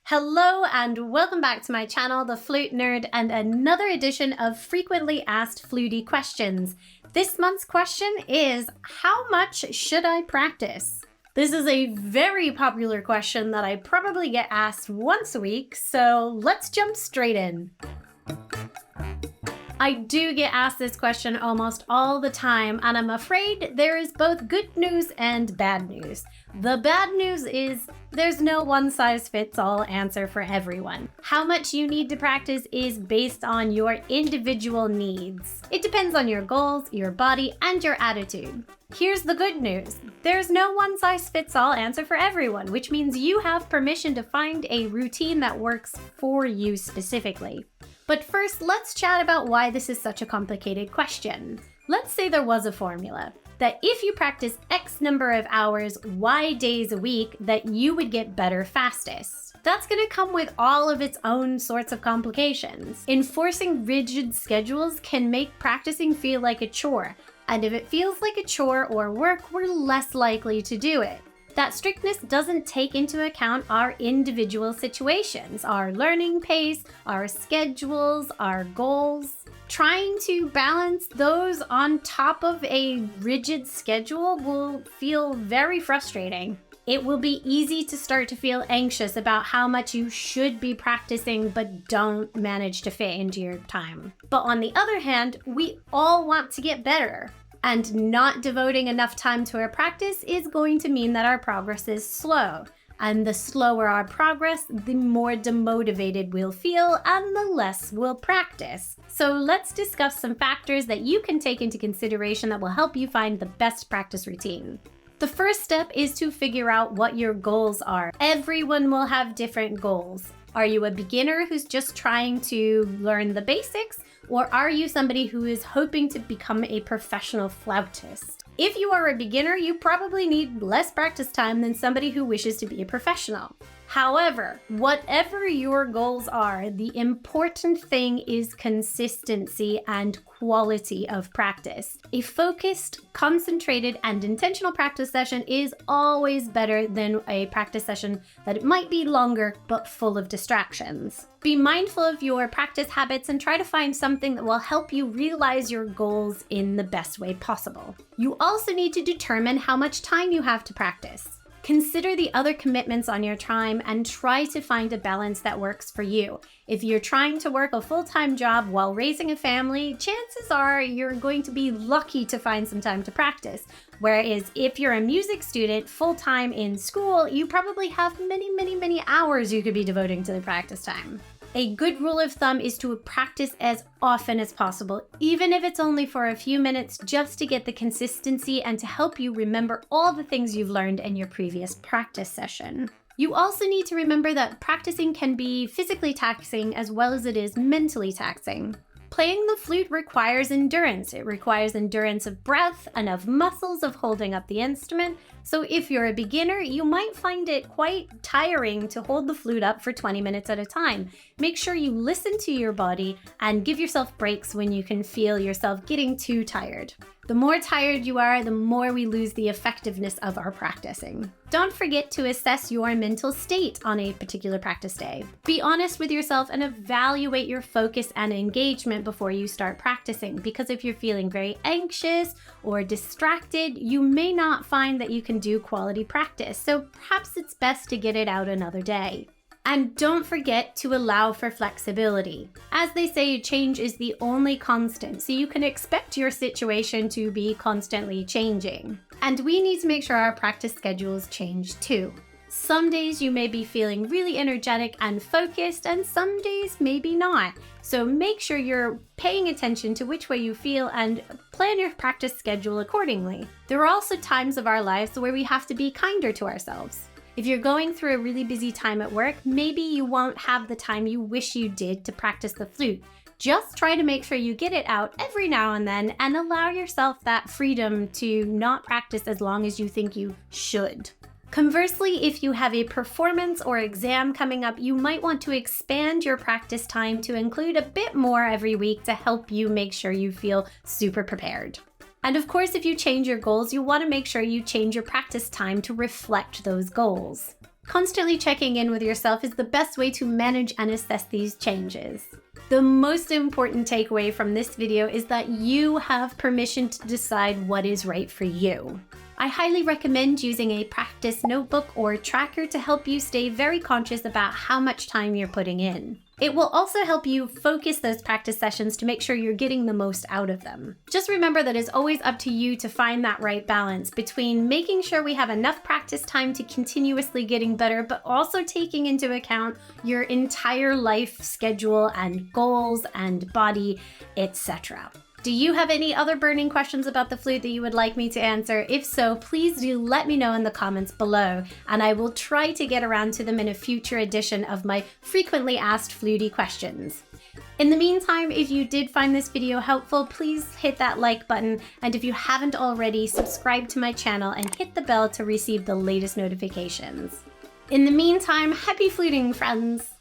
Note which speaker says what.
Speaker 1: Hello and welcome back to my channel, The Flute Nerd, and another edition of frequently asked Fluty questions. This month's question is, how much should I practice? This is a very popular question that I probably get asked once a week, so let's jump straight in. I do get asked this question almost all the time, and I'm afraid there is both good news and bad news. The bad news is there's no one-size-fits-all answer for everyone. How much you need to practice is based on your individual needs. It depends on your goals, your body, and your attitude. Here's the good news. There's no one-size-fits-all answer for everyone, which means you have permission to find a routine that works for you specifically. But first, let's chat about why this is such a complicated question. Let's say there was a formula that if you practice X number of hours, Y days a week, that you would get better fastest. That's gonna come with all of its own sorts of complications. Enforcing rigid schedules can make practicing feel like a chore, and if it feels like a chore or work, we're less likely to do it. That strictness doesn't take into account our individual situations, our learning pace, our schedules, our goals. Trying to balance those on top of a rigid schedule will feel very frustrating. It will be easy to start to feel anxious about how much you should be practicing but don't manage to fit into your time. But on the other hand, we all want to get better. And not devoting enough time to our practice is going to mean that our progress is slow. And the slower our progress, the more demotivated we'll feel and the less we'll practice. So let's discuss some factors that you can take into consideration that will help you find the best practice routine. The first step is to figure out what your goals are. Everyone will have different goals. Are you a beginner who's just trying to learn the basics? Or are you somebody who is hoping to become a professional flautist? If you are a beginner, you probably need less practice time than somebody who wishes to be a professional. However, whatever your goals are, the important thing is consistency and quality of practice. A focused, concentrated, and intentional practice session is always better than a practice session that might be longer but full of distractions. Be mindful of your practice habits and try to find something that will help you realize your goals in the best way possible. You also need to determine how much time you have to practice. Consider the other commitments on your time and try to find a balance that works for you. If you're trying to work a full-time job while raising a family, chances are you're going to be lucky to find some time to practice. Whereas if you're a music student full-time in school, you probably have many hours you could be devoting to the practice time. A good rule of thumb is to practice as often as possible, even if it's only for a few minutes, just to get the consistency and to help you remember all the things you've learned in your previous practice session. You also need to remember that practicing can be physically taxing as well as it is mentally taxing. Playing the flute requires endurance. It requires endurance of breath and of muscles of holding up the instrument. So if you're a beginner, you might find it quite tiring to hold the flute up for 20 minutes at a time. Make sure you listen to your body and give yourself breaks when you can feel yourself getting too tired. The more tired you are, the more we lose the effectiveness of our practicing. Don't forget to assess your mental state on a particular practice day. Be honest with yourself and evaluate your focus and engagement before you start practicing, because if you're feeling very anxious or distracted, you may not find that you can do quality practice, so perhaps it's best to get it out another day. And don't forget to allow for flexibility. As they say, change is the only constant, so you can expect your situation to be constantly changing. And we need to make sure our practice schedules change too. Some days you may be feeling really energetic and focused, and some days maybe not. So make sure you're paying attention to which way you feel and plan your practice schedule accordingly. There are also times of our lives where we have to be kinder to ourselves. If you're going through a really busy time at work, maybe you won't have the time you wish you did to practice the flute. Just try to make sure you get it out every now and then and allow yourself that freedom to not practice as long as you think you should. Conversely, if you have a performance or exam coming up, you might want to expand your practice time to include a bit more every week to help you make sure you feel super prepared. And of course, if you change your goals, you want to make sure you change your practice time to reflect those goals. Constantly checking in with yourself is the best way to manage and assess these changes. The most important takeaway from this video is that you have permission to decide what is right for you. I highly recommend using a practice notebook or tracker to help you stay very conscious about how much time you're putting in. It will also help you focus those practice sessions to make sure you're getting the most out of them. Just remember that it's always up to you to find that right balance between making sure we have enough practice time to continuously getting better, but also taking into account your entire life schedule and goals and body, etc. Do you have any other burning questions about the flute that you would like me to answer? If so, please do let me know in the comments below, and I will try to get around to them in a future edition of my frequently asked flutey questions. In the meantime, if you did find this video helpful, please hit that like button, and if you haven't already, subscribe to my channel and hit the bell to receive the latest notifications. In the meantime, happy fluting, friends!